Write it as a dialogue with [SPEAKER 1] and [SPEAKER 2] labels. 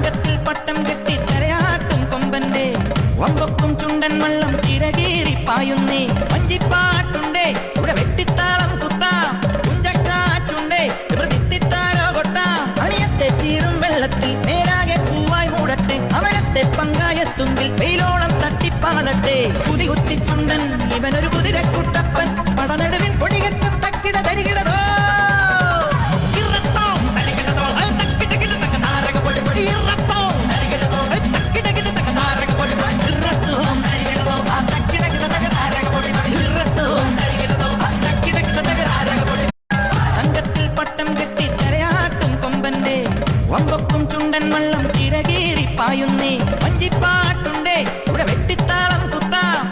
[SPEAKER 1] തങ്കത്തിൽ പട്ടം കെട്ടി തലയാട്ടും കൊമ്പന്റെ വമ്പക്കും ചുണ്ടൻ വള്ളം ചിറകേറി പായുന്നേ വഞ്ചിപ്പാട്ടുണ്ടേ ഇവിടെ വെട്ടിത്താളം കുത്താം കുഞ്ചക്കാറ്റുണ്ടേ ഇവിടെ തിത്തിത്താരോ കൊട്ടാം അണിയത്തെ ചീറും വെള്ളത്തിൽ നേരാകെ പൂവായി മൂടട്ടെ അവനത്തെ പങ്കായത്തുമ്പിൽ വെയിലോളം തട്ടിപ്പാടട്ടെ കുതി കുത്തി ചുണ്ടൻ ഇവനൊരു കുതിരക്കുട്ടപ്പൻ പടനടുവിൽ പൊടികെട്ടും തക്കിട തരികിടതോ തങ്കത്തിൽ പട്ടം കെട്ടി തലയാട്ടും കൊമ്പന്റെ വമ്പക്കും ചുണ്ടൻ വള്ളം ചിറകേറി പായുന്നേ വഞ്ചിപ്പാട്ടുണ്ടേ ഇവിടെ വെട്ടിത്താളം കുത്താം